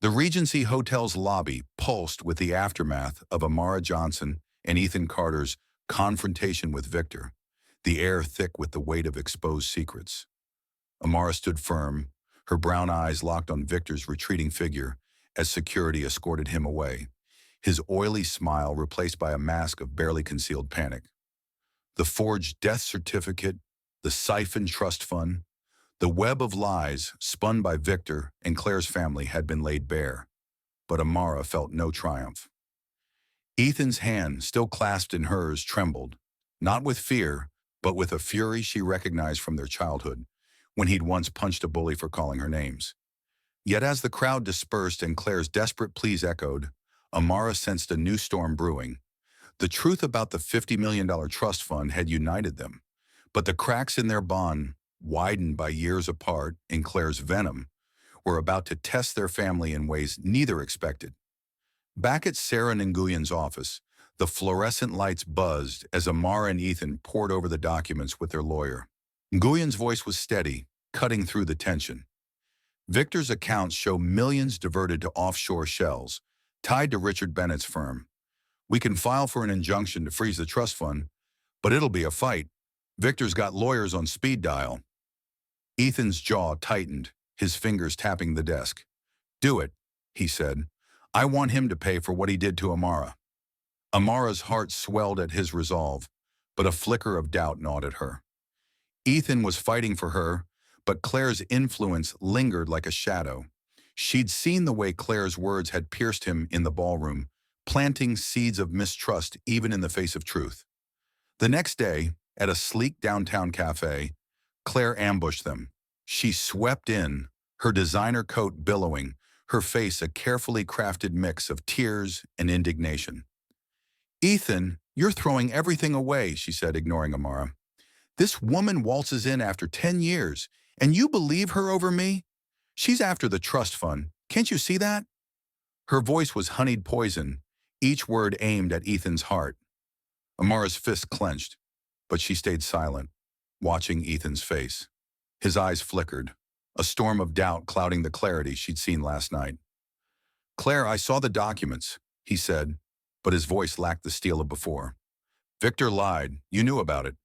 The Regency Hotel's lobby pulsed with the aftermath of Amara Johnson and Ethan Carter's confrontation with Victor, the air thick with the weight of exposed secrets. Amara stood firm, her brown eyes locked on Victor's retreating figure as security escorted him away, his oily smile replaced by a mask of barely concealed panic. The forged death certificate, the siphoned trust fund, the web of lies spun by Victor and Claire's family had been laid bare, but Amara felt no triumph. Ethan's hand, still clasped in hers, trembled, not with fear, but with a fury she recognized from their childhood, when he'd once punched a bully for calling her names. Yet as the crowd dispersed and Claire's desperate pleas echoed, Amara sensed a new storm brewing. The truth about the $50 million trust fund had united them, but the cracks in their bond, widened by years apart in Claire's venom, were about to test their family in ways neither expected. Back at Sarah Nguyen's office, the fluorescent lights buzzed as Amara and Ethan pored over the documents with their lawyer. Nguyen's voice was steady, cutting through the tension. Victor's accounts show millions diverted to offshore shells, tied to Richard Bennett's firm. We can file for an injunction to freeze the trust fund, but it'll be a fight. Victor's got lawyers on speed dial. Ethan's jaw tightened, his fingers tapping the desk. Do it, he said. I want him to pay for what he did to Amara. Amara's heart swelled at his resolve, but a flicker of doubt gnawed at her. Ethan was fighting for her, but Claire's influence lingered like a shadow. She'd seen the way Claire's words had pierced him in the ballroom, planting seeds of mistrust even in the face of truth. The next day, at a sleek downtown cafe, Claire ambushed them. She swept in, her designer coat billowing, her face a carefully crafted mix of tears and indignation. Ethan, you're throwing everything away, she said, ignoring Amara. This woman waltzes in after 10 years, and you believe her over me? She's after the trust fund. Can't you see that? Her voice was honeyed poison, each word aimed at Ethan's heart. Amara's fist clenched, but she stayed silent, watching Ethan's face. His eyes flickered, a storm of doubt clouding the clarity she'd seen last night. Claire, I saw the documents, he said, but his voice lacked the steel of before. Victor lied. You knew about it.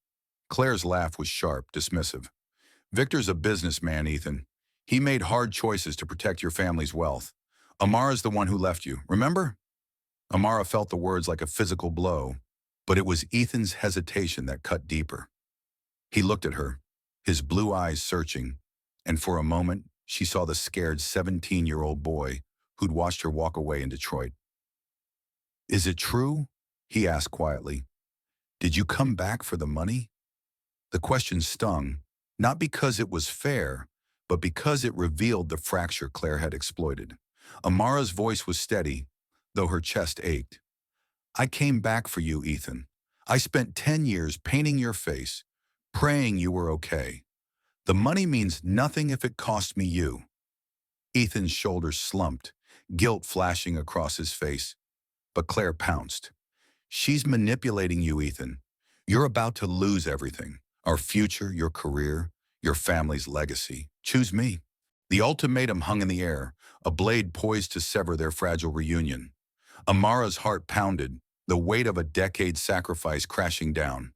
Claire's laugh was sharp, dismissive. Victor's a businessman, Ethan. He made hard choices to protect your family's wealth. Amara's the one who left you, remember? Amara felt the words like a physical blow, but it was Ethan's hesitation that cut deeper. He looked at her, his blue eyes searching, and for a moment, she saw the scared 17-year-old boy who'd watched her walk away in Detroit. Is it true? He asked quietly. Did you come back for the money? The question stung, not because it was fair, but because it revealed the fracture Claire had exploited. Amara's voice was steady, though her chest ached. I came back for you, Ethan. I spent 10 years painting your face, praying you were okay. The money means nothing if it cost me you. Ethan's shoulders slumped, guilt flashing across his face. But Claire pounced. She's manipulating you, Ethan. You're about to lose everything. Our future, your career, your family's legacy. Choose me. The ultimatum hung in the air, a blade poised to sever their fragile reunion. Amara's heart pounded, the weight of a decade's sacrifice crashing down.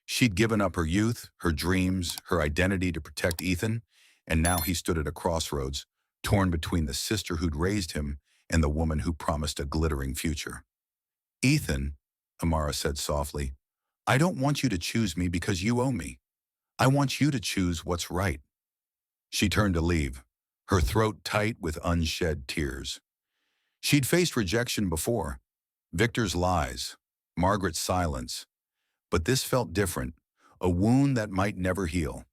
She'd given up her youth, her dreams, her identity to protect Ethan, and now he stood at a crossroads, torn between the sister who'd raised him and the woman who promised a glittering future. Ethan, Amara said softly, I don't want you to choose me because you owe me. I want you to choose what's right. She turned to leave, her throat tight with unshed tears. She'd faced rejection before, Victor's lies, Margaret's silence, but this felt different, a wound that might never heal.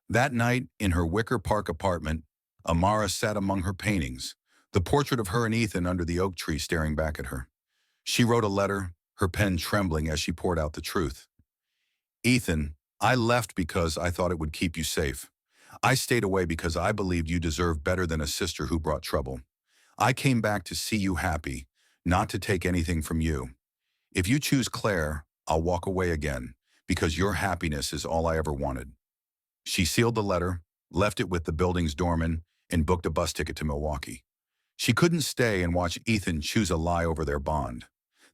That night, in her Wicker Park apartment, Amara sat among her paintings, the portrait of her and Ethan under the oak tree staring back at her. She wrote a letter, her pen trembling as she poured out the truth. Ethan, I left because I thought it would keep you safe. I stayed away because I believed you deserved better than a sister who brought trouble. I came back to see you happy, not to take anything from you. If you choose Claire, I'll walk away again, because your happiness is all I ever wanted." She sealed the letter, left it with the building's doorman, and booked a bus ticket to Milwaukee. She couldn't stay and watch Ethan choose a lie over their bond.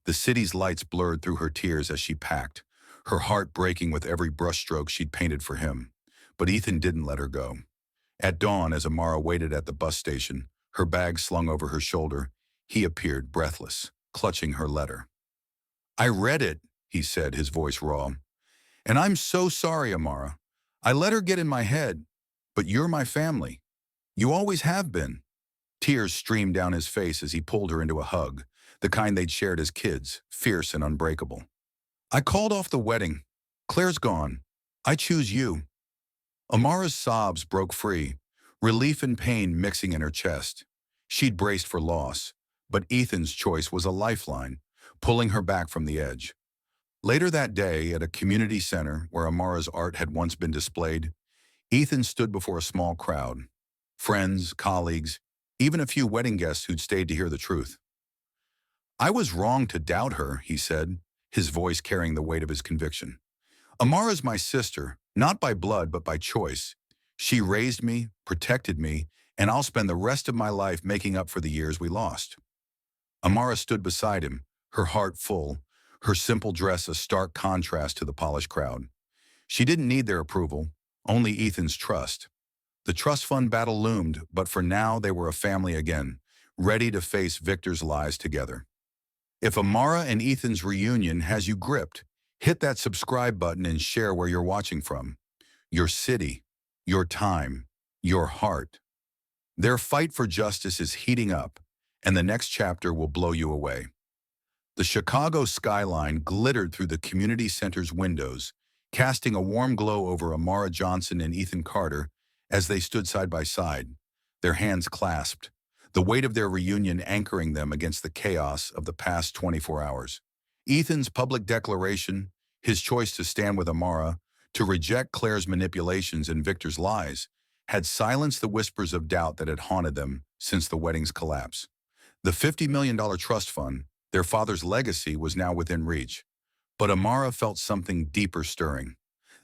The city's lights blurred through her tears as she packed, her heart breaking with every brushstroke she'd painted for him. But Ethan didn't let her go. At dawn, as Amara waited at the bus station, her bag slung over her shoulder, he appeared breathless, clutching her letter. "I read it," he said, his voice raw. "And I'm so sorry, Amara. I let her get in my head, but you're my family. You always have been." Tears streamed down his face as he pulled her into a hug, the kind they'd shared as kids, fierce and unbreakable. "I called off the wedding. Claire's gone. I choose you." Amara's sobs broke free, relief and pain mixing in her chest. She'd braced for loss, but Ethan's choice was a lifeline, pulling her back from the edge. Later that day, at a community center where Amara's art had once been displayed, Ethan stood before a small crowd. Friends, colleagues, even a few wedding guests who'd stayed to hear the truth. "I was wrong to doubt her," he said, his voice carrying the weight of his conviction. "Amara's my sister, not by blood but by choice. She raised me, protected me, and I'll spend the rest of my life making up for the years we lost." Amara stood beside him, her heart full, her simple dress a stark contrast to the polished crowd. She didn't need their approval, only Ethan's trust. The trust fund battle loomed, but for now they were a family again, ready to face Victor's lies together. If Amara and Ethan's reunion has you gripped, hit that subscribe button and share where you're watching from. Your city, your time, your heart. Their fight for justice is heating up, and the next chapter will blow you away. The Chicago skyline glittered through the community center's windows, casting a warm glow over Amara Johnson and Ethan Carter as they stood side by side, their hands clasped, the weight of their reunion anchoring them against the chaos of the past 24 hours. Ethan's public declaration, his choice to stand with Amara, to reject Claire's manipulations and Victor's lies, had silenced the whispers of doubt that had haunted them since the wedding's collapse. The $50 million trust fund, their father's legacy, was now within reach. But Amara felt something deeper stirring.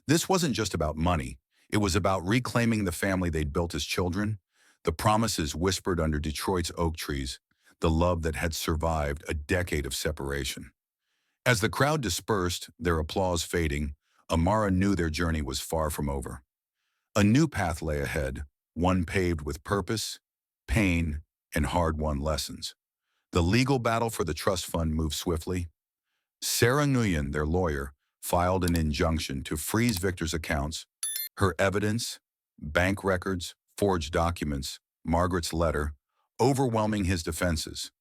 This wasn't just about money. It was about reclaiming the family they'd built as children, the promises whispered under Detroit's oak trees, the love that had survived a decade of separation. As the crowd dispersed, their applause fading, Amara knew their journey was far from over. A new path lay ahead, one paved with purpose, pain, and hard-won lessons. The legal battle for the trust fund moved swiftly. Sarah Nguyen, their lawyer, filed an injunction to freeze Victor's accounts, her evidence, bank records, forged documents, Margaret's letter, overwhelming his defenses.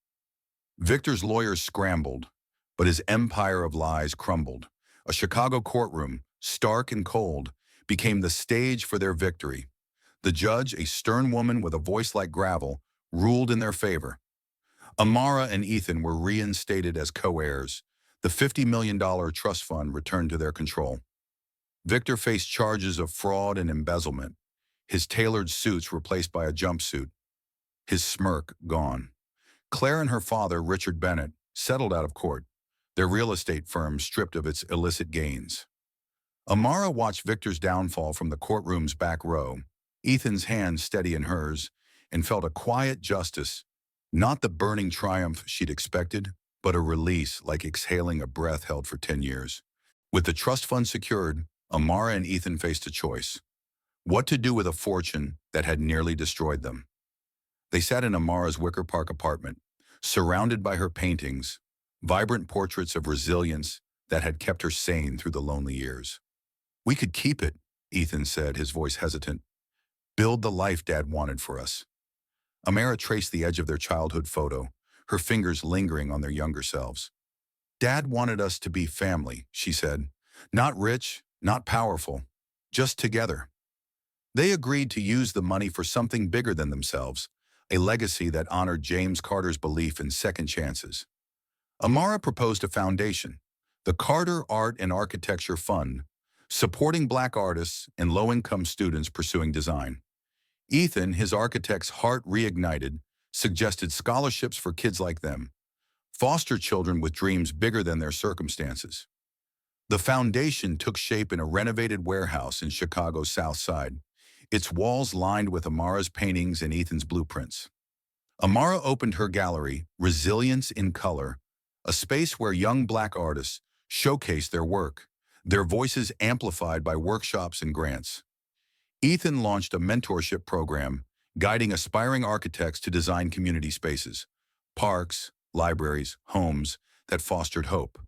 Victor's lawyers scrambled, but his empire of lies crumbled. A Chicago courtroom, stark and cold, became the stage for their victory. The judge, a stern woman with a voice like gravel, ruled in their favor. Amara and Ethan were reinstated as co-heirs. The $50 million trust fund returned to their control. Victor faced charges of fraud and embezzlement, his tailored suits replaced by a jumpsuit, his smirk gone. Claire and her father, Richard Bennett, settled out of court, their real estate firm stripped of its illicit gains. Amara watched Victor's downfall from the courtroom's back row, Ethan's hand steady in hers, and felt a quiet justice, not the burning triumph she'd expected, but a release like exhaling a breath held for 10 years. With the trust fund secured, Amara and Ethan faced a choice: what to do with a fortune that had nearly destroyed them. They sat in Amara's Wicker Park apartment, surrounded by her paintings, vibrant portraits of resilience that had kept her sane through the lonely years. "We could keep it," Ethan said, his voice hesitant. "Build the life Dad wanted for us." Amara traced the edge of their childhood photo, her fingers lingering on their younger selves. "Dad wanted us to be family," she said. "Not rich, not powerful, just together." They agreed to use the money for something bigger than themselves, a legacy that honored James Carter's belief in second chances. Amara proposed a foundation, the Carter Art and Architecture Fund, supporting Black artists and low-income students pursuing design. Ethan, his architect's heart reignited, suggested scholarships for kids like them, foster children with dreams bigger than their circumstances. The foundation took shape in a renovated warehouse in Chicago's South Side, its walls lined with Amara's paintings and Ethan's blueprints. Amara opened her gallery, Resilience in Color, a space where young Black artists showcased their work, their voices amplified by workshops and grants. Ethan launched a mentorship program, guiding aspiring architects to design community spaces, parks, libraries, homes that fostered hope.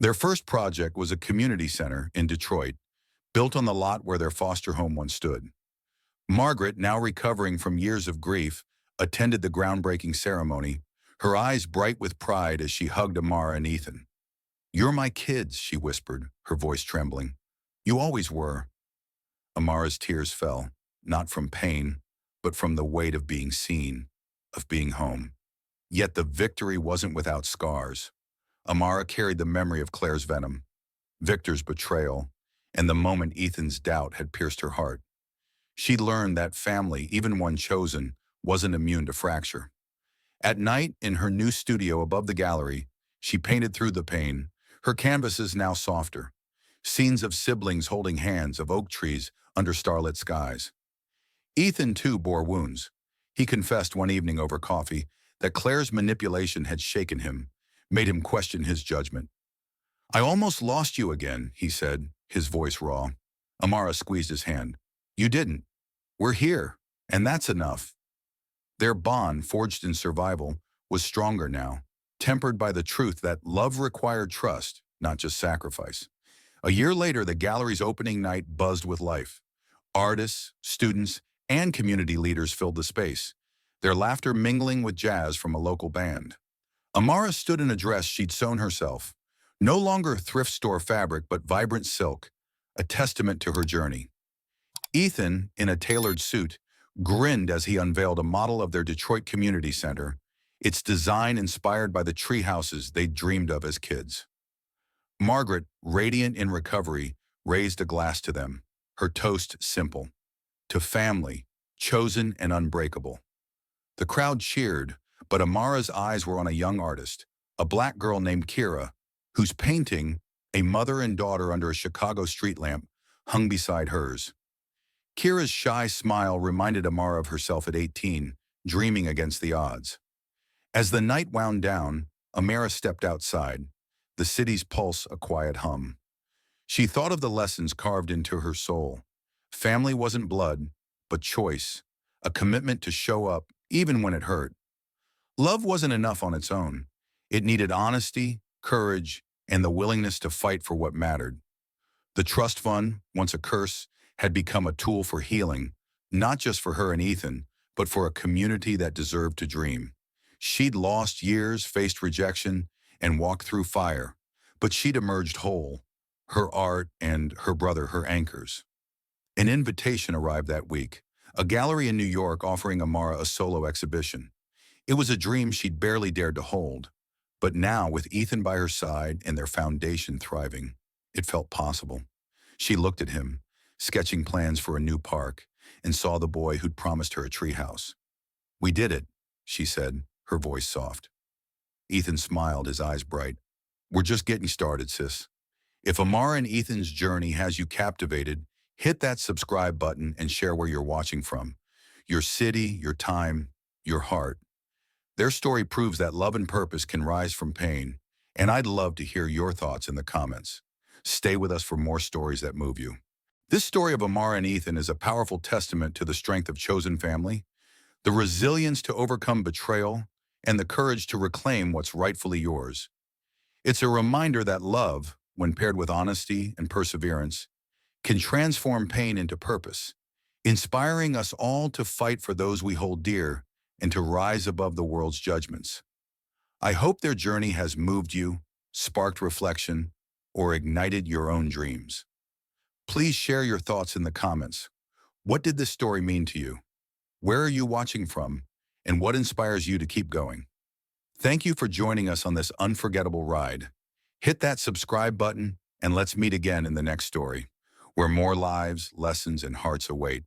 Their first project was a community center in Detroit, built on the lot where their foster home once stood. Margaret, now recovering from years of grief, attended the groundbreaking ceremony, her eyes bright with pride as she hugged Amara and Ethan. "You're my kids," she whispered, her voice trembling. "You always were." Amara's tears fell, not from pain, but from the weight of being seen, of being home. Yet the victory wasn't without scars. Amara carried the memory of Claire's venom, Victor's betrayal, and the moment Ethan's doubt had pierced her heart. She'd learned that family, even one chosen, wasn't immune to fracture. At night, in her new studio above the gallery, she painted through the pain, her canvases now softer. Scenes of siblings holding hands, of oak trees under starlit skies. Ethan, too, bore wounds. He confessed one evening over coffee that Claire's manipulation had shaken him, made him question his judgment. "I almost lost you again," he said, his voice raw. Amara squeezed his hand. "You didn't. We're here, and that's enough." Their bond, forged in survival, was stronger now, tempered by the truth that love required trust, not just sacrifice. A year later, the gallery's opening night buzzed with life. Artists, students, and community leaders filled the space, their laughter mingling with jazz from a local band. Amara stood in a dress she'd sewn herself, no longer thrift store fabric but vibrant silk, a testament to her journey. Ethan, in a tailored suit, grinned as he unveiled a model of their Detroit Community Center, its design inspired by the tree houses they'd dreamed of as kids. Margaret, radiant in recovery, raised a glass to them, her toast simple. To family, chosen and unbreakable. The crowd cheered, but Amara's eyes were on a young artist, a Black girl named Kira, whose painting, a mother and daughter under a Chicago street lamp, hung beside hers. Kira's shy smile reminded Amara of herself at 18, dreaming against the odds. As the night wound down, Amara stepped outside, the city's pulse a quiet hum. She thought of the lessons carved into her soul. Family wasn't blood, but choice, a commitment to show up even when it hurt. Love wasn't enough on its own. It needed honesty, courage, and the willingness to fight for what mattered. The trust fund, once a curse, had become a tool for healing, not just for her and Ethan, but for a community that deserved to dream. She'd lost years, faced rejection, and walked through fire, but she'd emerged whole, her art and her brother her anchors. An invitation arrived that week, a gallery in New York offering Amara a solo exhibition. It was a dream she'd barely dared to hold, but now, with Ethan by her side and their foundation thriving, it felt possible. She looked at him, sketching plans for a new park, and saw the boy who'd promised her a treehouse. "We did it," she said, her voice soft. Ethan smiled, his eyes bright. "We're just getting started, sis." If Amara and Ethan's journey has you captivated, hit that subscribe button and share where you're watching from. Your city, your time, your heart. Their story proves that love and purpose can rise from pain, and I'd love to hear your thoughts in the comments. Stay with us for more stories that move you. This story of Amara and Ethan is a powerful testament to the strength of chosen family, the resilience to overcome betrayal, and the courage to reclaim what's rightfully yours. It's a reminder that love, when paired with honesty and perseverance, can transform pain into purpose, inspiring us all to fight for those we hold dear and to rise above the world's judgments. I hope their journey has moved you, sparked reflection, or ignited your own dreams. Please share your thoughts in the comments. What did this story mean to you? Where are you watching from? And what inspires you to keep going? Thank you for joining us on this unforgettable ride. Hit that subscribe button, and let's meet again in the next story. where more lives, lessons, and hearts await.